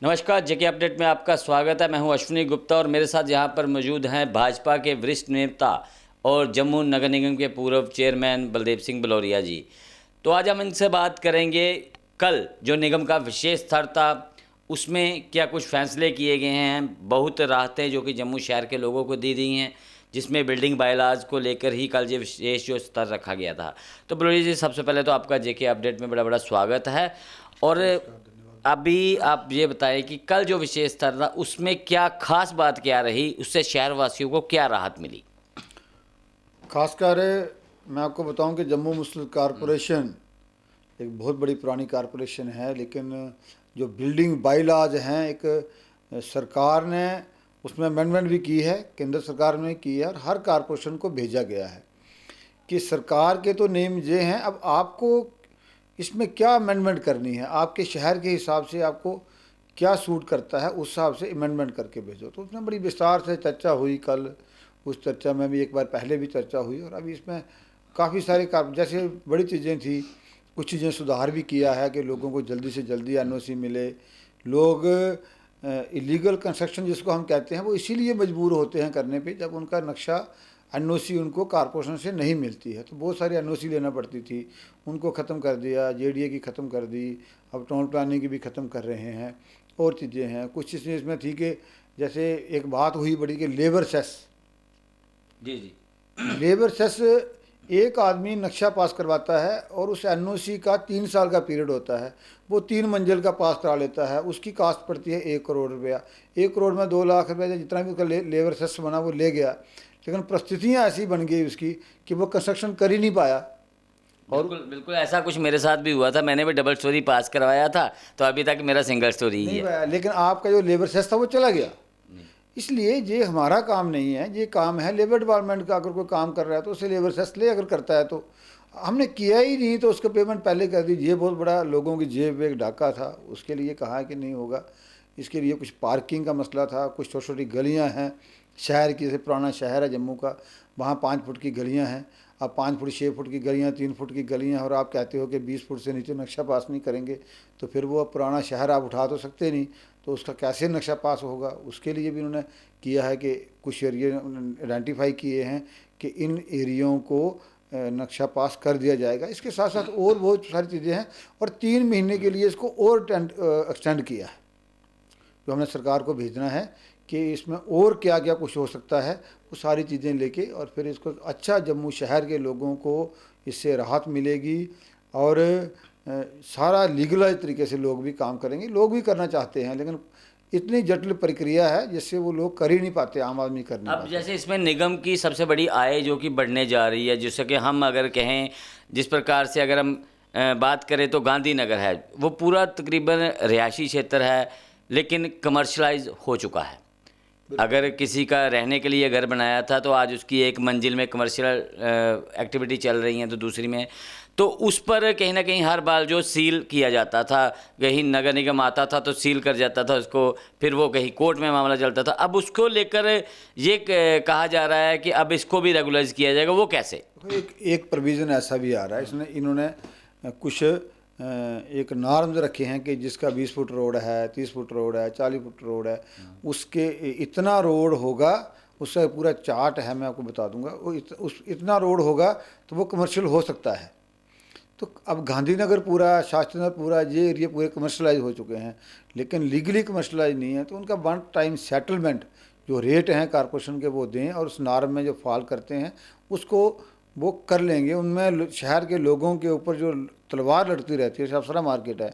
नमस्कार, जेके अपडेट में आपका स्वागत है। मैं हूं अश्विनी गुप्ता और मेरे साथ यहां पर मौजूद हैं भाजपा के वरिष्ठ नेता और जम्मू नगर निगम के पूर्व चेयरमैन बलदेव सिंह बलौरिया जी। तो आज हम इनसे बात करेंगे, कल जो निगम का विशेष स्तर था उसमें क्या कुछ फैसले किए गए हैं। बहुत राहतें जो कि जम्मू शहर के लोगों को दी गई हैं, जिसमें बिल्डिंग बायलाज को लेकर ही कल ये विशेष जो स्तर रखा गया था। तो बलौरिया जी, सबसे पहले तो आपका जेके अपडेट में बड़ा बड़ा स्वागत है। और अभी आप ये बताएं कि कल जो विशेष स्तर था उसमें क्या खास बात क्या रही, उससे शहरवासियों को क्या राहत मिली? खासकर मैं आपको बताऊं कि जम्मू मुस्लिम कॉरपोरेशन एक बहुत बड़ी पुरानी कॉरपोरेशन है, लेकिन जो बिल्डिंग बाईलॉज हैं एक सरकार ने उसमें अमेंडमेंट भी की है, केंद्र सरकार ने की है और हर कॉरपोरेशन को भेजा गया है कि सरकार के तो नियम ये हैं, अब आपको इसमें क्या अमेंडमेंट करनी है, आपके शहर के हिसाब से आपको क्या सूट करता है उस हिसाब से अमेंडमेंट करके भेजो। तो उसमें बड़ी विस्तार से चर्चा हुई कल, उस चर्चा में भी एक बार पहले भी चर्चा हुई और अभी इसमें काफ़ी सारे जैसे बड़ी चीज़ें थी, कुछ चीज़ें सुधार भी किया है कि लोगों को जल्दी से जल्दी एनओसी मिले। लोग इलीगल कंस्ट्रक्शन जिसको हम कहते हैं वो इसीलिए मजबूर होते हैं करने पे जब उनका नक्शा एनओसी उनको कॉरपोरेशन से नहीं मिलती है, तो बहुत सारी एनओसी लेना पड़ती थी, उनको ख़त्म कर दिया, जेडीए की ख़त्म कर दी, अब टाउन प्लानिंग की भी ख़त्म कर रहे हैं। और चीज़ें हैं, कुछ चीज़ें इसमें थी कि जैसे एक बात हुई बड़ी कि लेबर सेस। जी। लेबर सेस एक आदमी नक्शा पास करवाता है और उस एनओसी का 3 साल का पीरियड होता है, वो 3 मंजिल का पास करा लेता है, उसकी कास्ट पड़ती है 1 करोड़ रुपया। 1 करोड़ में 2 लाख रुपया जितना भी उसका लेबर सेस बना वो ले गया, लेकिन परिस्थितियाँ ऐसी बन गई उसकी कि वो कंस्ट्रक्शन कर ही नहीं पाया। और बिल्कुल ऐसा कुछ मेरे साथ भी हुआ था। मैंने भी डबल स्टोरी पास करवाया था, तो अभी तक मेरा सिंगल स्टोरी ही नहीं है। पाया, लेकिन आपका जो लेबर सेस था वो चला गया। इसलिए ये हमारा काम नहीं है, ये काम है लेबर डिपार्टमेंट का। अगर कोई काम कर रहा है तो उसे लेबर सेस ले, अगर करता है तो। हमने किया ही नहीं तो उसका पेमेंट पहले कर दी। ये बहुत बड़ा लोगों की जेब में एक डाका था, उसके लिए कहा कि नहीं होगा। इसके लिए कुछ पार्किंग का मसला था, कुछ छोटी छोटी गलियाँ हैं शहर की, जैसे पुराना शहर है जम्मू का, वहाँ 5 फुट की गलियाँ हैं। अब 5 फुट 6 फुट की गलियाँ, 3 फुट की गलियाँ, और आप कहते हो कि 20 फुट से नीचे नक्शा पास नहीं करेंगे तो फिर वो पुराना शहर आप उठा तो सकते नहीं, तो उसका कैसे नक्शा पास होगा। उसके लिए भी उन्होंने किया है कि कुछ एरिए आइडेंटिफाई किए हैं कि इन एरियों को नक्शा पास कर दिया जाएगा। इसके साथ साथ और बहुत सारी चीज़ें हैं और 3 महीने के लिए इसको और एक्सटेंड किया है, जो हमने सरकार को भेजना है कि इसमें और क्या क्या कुछ हो सकता है, वो सारी चीज़ें लेके और फिर इसको अच्छा जम्मू शहर के लोगों को इससे राहत मिलेगी और सारा लीगलाइज तरीके से लोग भी काम करेंगे। लोग भी करना चाहते हैं, लेकिन इतनी जटिल प्रक्रिया है जिससे वो लोग कर ही नहीं पाते, आम आदमी कर नहीं अब पाते। जैसे इसमें निगम की सबसे बड़ी आय जो कि बढ़ने जा रही है, जिससे कि हम अगर कहें, जिस प्रकार से अगर हम बात करें तो गांधीनगर है, वो पूरा तकरीबन रिहायशी क्षेत्र है लेकिन कमर्शलाइज हो चुका है। अगर किसी का रहने के लिए घर बनाया था तो आज उसकी एक मंजिल में कमर्शियल एक्टिविटी चल रही है तो दूसरी में, तो उस पर कहीं ना कहीं हर बार जो सील किया जाता था, कहीं नगर निगम आता था तो सील कर जाता था उसको, फिर वो कहीं कोर्ट में मामला चलता था। अब उसको लेकर ये कहा जा रहा है कि अब इसको भी रेगुलाइज किया जाएगा। वो कैसे? एक प्रोविज़न ऐसा भी आ रहा है, इसमें इन्होंने कुछ एक नॉर्म्स रखे हैं कि जिसका 20 फुट रोड है, 30 फुट रोड है, 40 फुट रोड है, उसके इतना रोड होगा, उसका पूरा चार्ट है, मैं आपको बता दूंगा। वो इतना रोड होगा तो वो कमर्शियल हो सकता है। तो अब गांधीनगर पूरा, शास्त्री पूरा, ये एरिया पूरे कमर्शलाइज हो चुके हैं, लेकिन लीगली कमर्शलाइज नहीं है। तो उनका 1 टाइम सेटलमेंट जो रेट हैं कॉरपोरेशन के वो दें और उस नॉर्म में जो फॉल करते हैं उसको वो कर लेंगे। उनमें शहर के लोगों के ऊपर जो तलवार लड़ती रहती है, जैसे अप्सरा मार्केट है,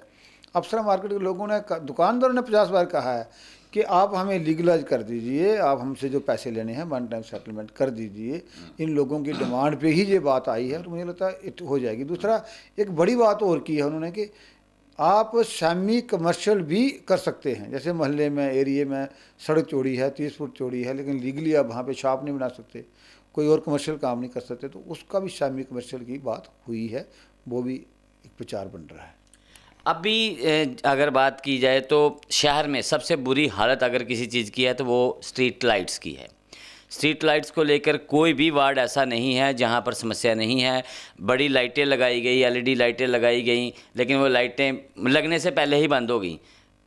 अप्सरा मार्केट के लोगों ने, दुकानदारों ने 50 बार कहा है कि आप हमें लीगलाइज कर दीजिए, आप हमसे जो पैसे लेने हैं 1 टाइम सेटलमेंट कर दीजिए। इन लोगों की डिमांड पे ही ये बात आई है और मुझे लगता है हो जाएगी। दूसरा एक बड़ी बात और की है उन्होंने कि आप सेमी कमर्शियल भी कर सकते हैं। जैसे मोहल्ले में, एरिए में सड़क चौड़ी है, 30 फुट चौड़ी है, लेकिन लीगली आप वहाँ पे शॉप नहीं बना सकते, कोई और कमर्शियल काम नहीं कर सकते, तो उसका भी सेमी कमर्शियल की बात हुई है, वो भी एक विचार बन रहा है। अभी अगर बात की जाए तो शहर में सबसे बुरी हालत अगर किसी चीज़ की है तो वो स्ट्रीट लाइट्स की है। स्ट्रीट लाइट्स को लेकर कोई भी वार्ड ऐसा नहीं है जहां पर समस्या नहीं है। बड़ी लाइटें लगाई गई, एलईडी लाइटें लगाई गई, लेकिन वो लाइटें लगने से पहले ही बंद हो गई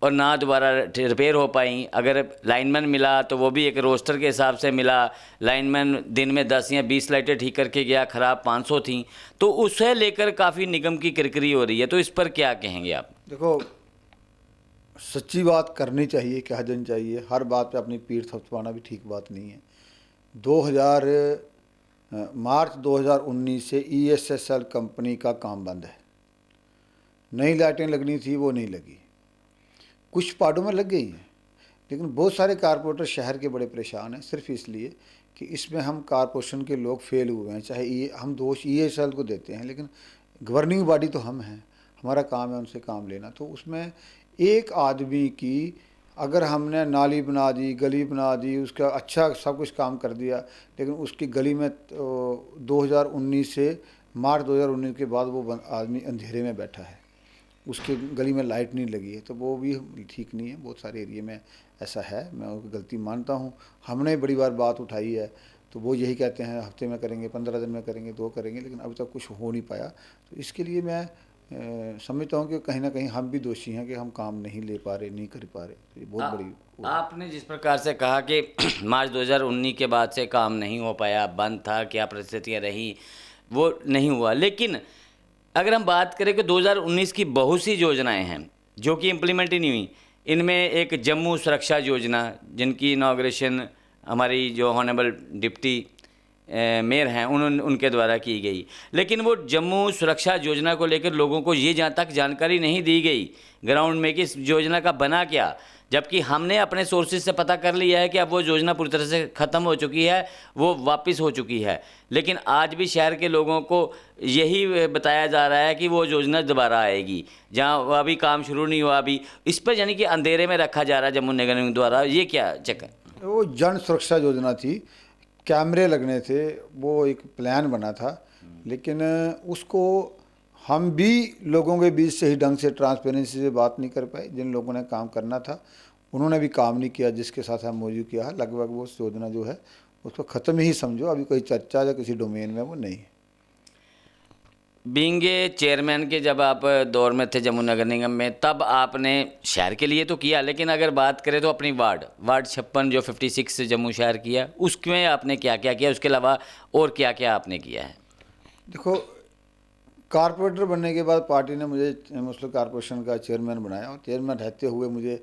और ना दोबारा रिपेयर हो पाई। अगर लाइनमैन मिला तो वो भी एक रोस्टर के हिसाब से मिला, लाइनमैन दिन में 10 या 20 लाइटें ठीक करके गया, ख़राब 500 थी। तो उसे लेकर काफ़ी निगम की किरकिरी हो रही है, तो इस पर क्या कहेंगे आप? देखो, सच्ची बात करनी चाहिए, कह देनी चाहिए। हर बात पे अपनी पीठ थपथपाना भी ठीक बात नहीं है। 2000 मार्च 2019 से ESSL कंपनी का काम बंद है। नई लाइटें लगनी थी, वो नहीं लगी। कुछ पार्टों में लग गई हैं, लेकिन बहुत सारे कारपोरेटर शहर के बड़े परेशान हैं, सिर्फ इसलिए कि इसमें हम कारपोरेशन के लोग फेल हुए हैं। चाहे हम दोष ESL को देते हैं, लेकिन गवर्निंग बॉडी तो हम हैं, हमारा काम है उनसे काम लेना। तो उसमें एक आदमी की अगर हमने नाली बना दी, गली बना दी, उसका अच्छा सब कुछ काम कर दिया, लेकिन उसकी गली में 2019 से मार्च 2019 के बाद वो आदमी अंधेरे में बैठा है, उसके गली में लाइट नहीं लगी है, तो वो भी ठीक नहीं है। बहुत सारे एरिया में ऐसा है, मैं उसकी गलती मानता हूँ। हमने बड़ी बार बात उठाई है, तो वो यही कहते हैं हफ्ते में करेंगे, 15 दिन में करेंगे, 2 करेंगे, लेकिन अभी तक कुछ हो नहीं पाया। तो इसके लिए मैं समझता हूँ कि कहीं ना कहीं हम भी दोषी हैं कि हम काम नहीं ले पा रहे, नहीं कर पा रहे। तो ये बहुत बड़ी आपने जिस प्रकार से कहा कि मार्च 2019 के बाद से काम नहीं हो पाया, बंद था, क्या परिस्थितियाँ रही, वो नहीं हुआ। लेकिन अगर हम बात करें कि 2019 की बहुत सी योजनाएं हैं जो कि इम्प्लीमेंट ही नहीं हुई। इनमें एक जम्मू सुरक्षा योजना, जिनकी इनाग्रेशन हमारी जो ऑनरेबल डिप्टी मेयर हैं उनके द्वारा की गई, लेकिन वो जम्मू सुरक्षा योजना को लेकर लोगों को ये जहाँ तक जानकारी नहीं दी गई ग्राउंड में कि इस योजना का बना क्या। जबकि हमने अपने सोर्सेज से पता कर लिया है कि अब वो योजना पूरी तरह से ख़त्म हो चुकी है, वो वापस हो चुकी है, लेकिन आज भी शहर के लोगों को यही बताया जा रहा है कि वो योजना दोबारा आएगी, जहाँ अभी काम शुरू नहीं हुआ अभी। इस पर यानी कि अंधेरे में रखा जा रहा है जम्मू नगर निगम द्वारा। ये क्या चक्कर? वो जन सुरक्षा योजना थी, कैमरे लगने थे, वो एक प्लान बना था, लेकिन उसको हम भी लोगों के बीच सही ढंग से ट्रांसपेरेंसी से बात नहीं कर पाए। जिन लोगों ने काम करना था उन्होंने भी काम नहीं किया, जिसके साथ हम मौजूद किया है। लगभग वो योजना जो है उसको ख़त्म ही समझो, अभी कोई चर्चा या किसी डोमेन में वो नहीं है। बीइंग चेयरमैन के जब आप दौर में थे जम्मू नगर निगम में, तब आपने शहर के लिए तो किया, लेकिन अगर बात करें तो अपनी वार्ड 56 जो 56 जम्मू शहर किया, उसमें आपने क्या क्या किया, उसके अलावा और क्या क्या आपने किया है? देखो, कारपोरेटर बनने के बाद पार्टी ने मुझे मुस्लिम कारपोरेशन का चेयरमैन बनाया, और चेयरमैन रहते हुए मुझे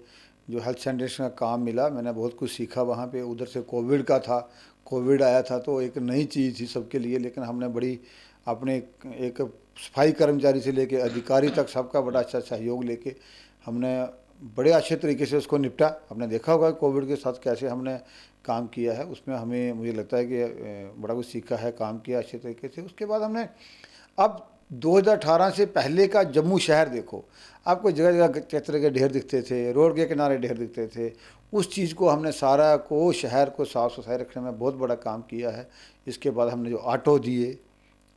जो हेल्थ सैनिटेशन का काम मिला, मैंने बहुत कुछ सीखा वहाँ पे। उधर से कोविड का था, कोविड आया था तो एक नई चीज़ थी सबके लिए, लेकिन हमने बड़ी अपने एक सफाई कर्मचारी से लेके अधिकारी तक सबका बड़ा अच्छा सहयोग लेके हमने बड़े अच्छे तरीके से उसको निपटा। आपने देखा होगा कोविड के साथ कैसे हमने काम किया है, उसमें हमें मुझे लगता है कि बड़ा कुछ सीखा है, काम किया अच्छे तरीके से। उसके बाद हमने अब 2018 से पहले का जम्मू शहर देखो, आपको जगह जगह कचरे के ढेर दिखते थे, रोड के किनारे ढेर दिखते थे। उस चीज़ को हमने सारा को शहर को साफ़ सफाई रखने में बहुत बड़ा काम किया है। इसके बाद हमने जो ऑटो दिए,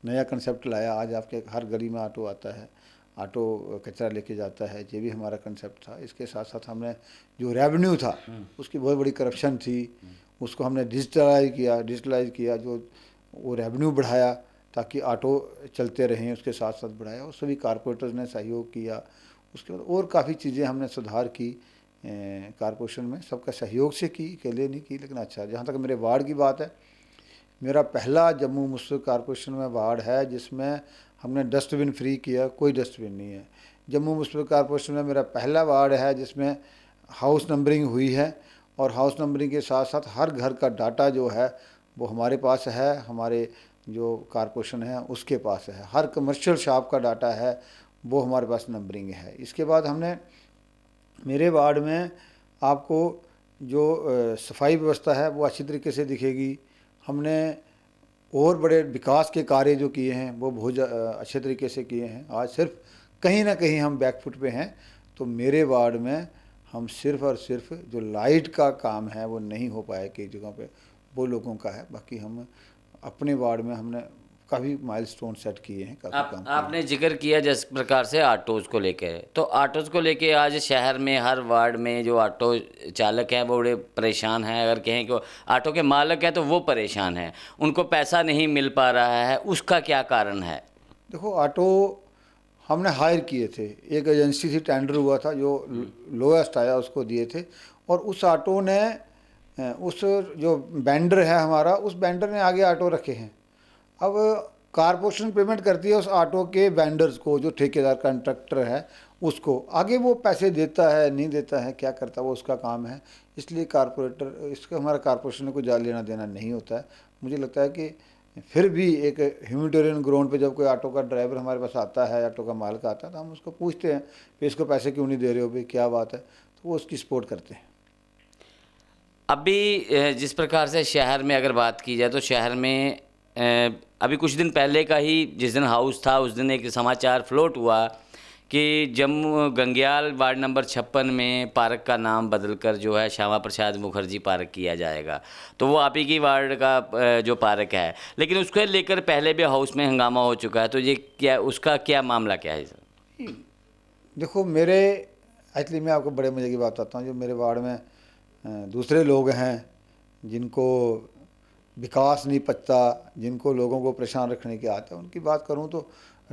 नया कंसेप्ट लाया, आज आपके हर गली में ऑटो आता है, ऑटो कचरा लेके जाता है, ये भी हमारा कंसेप्ट था। इसके साथ साथ हमने जो रेवेन्यू था उसकी बहुत बड़ी करप्शन थी, उसको हमने डिजिटलाइज किया, जो वो रेवेन्यू बढ़ाया ताकि ऑटो चलते रहें, उसके साथ साथ बढ़ाया, और सभी कारपोरेटर्स ने सहयोग किया। उसके बाद और काफ़ी चीज़ें हमने सुधार की कारपोरेशन में, सबका सहयोग से की, अकेले नहीं की, लेकिन अच्छा। जहाँ तक मेरे वार्ड की बात है, मेरा पहला जम्मू मुस्लिम कारपोरेशन में वार्ड है जिसमें हमने डस्टबिन फ्री किया, कोई डस्टबिन नहीं है। जम्मू मुस्लिम कारपोरेशन में मेरा पहला वार्ड है जिसमें हाउस नंबरिंग हुई है, और हाउस नंबरिंग के साथ साथ हर घर का डाटा जो है वो हमारे पास है, हमारे जो कारपोरेशन है उसके पास है। हर कमर्शियल शॉप का डाटा है वो हमारे पास नंबरिंग है। इसके बाद हमने मेरे वार्ड में आपको जो सफाई व्यवस्था है वो अच्छी तरीके से दिखेगी। हमने और बड़े विकास के कार्य जो किए हैं वो बहुत अच्छे तरीके से किए हैं। आज सिर्फ कहीं ना कहीं हम बैकफुट पे हैं, तो मेरे वार्ड में हम सिर्फ और सिर्फ जो लाइट का काम है वो नहीं हो पाया कई जगहों पे, वो लोगों का है। बाकी हम अपने वार्ड में हमने काफ़ी माइलस्टोन सेट किए हैं, काफ़ी काम आपने जिक्र किया जिस प्रकार से ऑटोज़ को लेके, तो ऑटोज़ को लेके आज शहर में हर वार्ड में जो ऑटो चालक हैं वो बड़े परेशान हैं। अगर कहें कि ऑटो के मालिक हैं तो वो परेशान हैं, उनको पैसा नहीं मिल पा रहा है, उसका क्या कारण है? देखो, ऑटो हमने हायर किए थे, एक एजेंसी से टेंडर हुआ था, जो लोएस्ट आया उसको दिए थे। और उस ऑटो ने, उस जो वेंडर है हमारा, उस वेंडर ने आगे ऑटो रखे हैं। अब कारपोरेशन पेमेंट करती है उस ऑटो के वेंडर्स को, जो ठेकेदार कॉन्ट्रैक्टर है उसको। आगे वो पैसे देता है नहीं देता है, क्या करता है, वो उसका काम है। इसलिए कारपोरेटर, इसका हमारा कारपोरेशन को जा लेना देना नहीं होता है। मुझे लगता है कि फिर भी एक ह्यूमैनिटेरियन ग्राउंड पे जब कोई ऑटो का ड्राइवर हमारे पास आता है, ऑटो का मालिक आता है, तो हम उसको पूछते हैं कि इसको पैसे क्यों नहीं दे रहे हो भाई, क्या बात है, तो वो उसकी सपोर्ट करते हैं। अभी जिस प्रकार से शहर में अगर बात की जाए तो शहर में अभी कुछ दिन पहले का ही, जिस दिन हाउस था उस दिन एक समाचार फ्लोट हुआ कि जम्मू गंग्याल वार्ड नंबर 56 में पार्क का नाम बदलकर जो है श्यामा प्रसाद मुखर्जी पार्क किया जाएगा। तो वो आप ही की वार्ड का जो पार्क है, लेकिन उसको लेकर पहले भी हाउस में हंगामा हो चुका है। तो ये क्या, उसका क्या मामला क्या है सर? देखो, मेरे एक्चुअली मैं आपको बड़े मज़े की बात बताता हूँ। जो मेरे वार्ड में दूसरे लोग हैं जिनको विकास नहीं पचता, जिनको लोगों को परेशान रखने की आदत है, उनकी बात करूं तो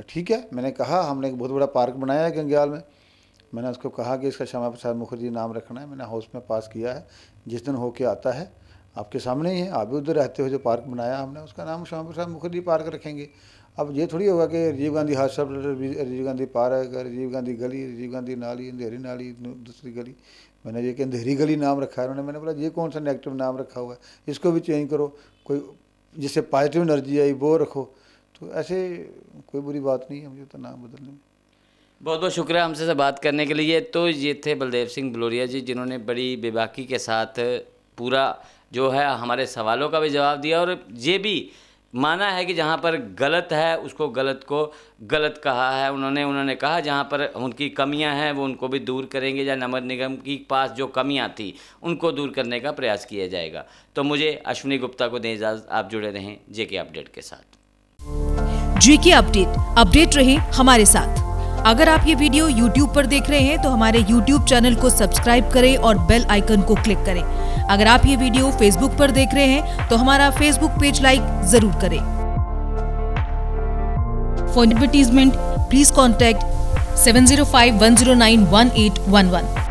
ठीक है। मैंने कहा हमने एक बहुत बड़ा पार्क बनाया है गंग्याल में, मैंने उसको कहा कि इसका श्यामा प्रसाद मुखर्जी नाम रखना है। मैंने हाउस में पास किया है, जिस दिन होके आता है आपके सामने ही है, आप भी उधर रहते हो, जो पार्क बनाया हमने उसका नाम श्यामा प्रसाद मुखर्जी पार्क रखेंगे। अब ये थोड़ी होगा कि राजीव गांधी हॉस्पिटल, राजीव गांधी पार्क, राजीव गांधी गली, राजीव गांधी नाली, अंधेरी नाली, दूसरी गली, मैंने ये कि अंधेरी गली नाम रखा है उन्होंने। मैंने बोला ये कौन सा नेगेटिव नाम रखा हुआ है, इसको भी चेंज करो, कोई जिससे पॉजिटिव एनर्जी आई वो रखो। तो ऐसे कोई बुरी बात नहीं है मुझे तो नाम बदलने में। बहुत बहुत शुक्रिया हमसे से बात करने के लिए। तो ये थे बलदेव सिंह बलोरिया जी, जिन्होंने बड़ी बेबाकी के साथ पूरा जो है हमारे सवालों का भी जवाब दिया और ये भी माना है कि जहाँ पर गलत है उसको गलत को गलत कहा है। उन्होंने कहा जहाँ पर उनकी कमियां हैं वो उनको भी दूर करेंगे, या नगर निगम की पास जो कमियां थी उनको दूर करने का प्रयास किया जाएगा। तो मुझे अश्विनी गुप्ता को दें इजाज़त, आप जुड़े रहें जेके अपडेट के साथ। जेके अपडेट रहे हमारे साथ। अगर आप ये वीडियो YouTube पर देख रहे हैं तो हमारे YouTube चैनल को सब्सक्राइब करें और बेल आइकन को क्लिक करें। अगर आप ये वीडियो Facebook पर देख रहे हैं तो हमारा Facebook पेज लाइक जरूर करें। For advertisement please contact 7051091811।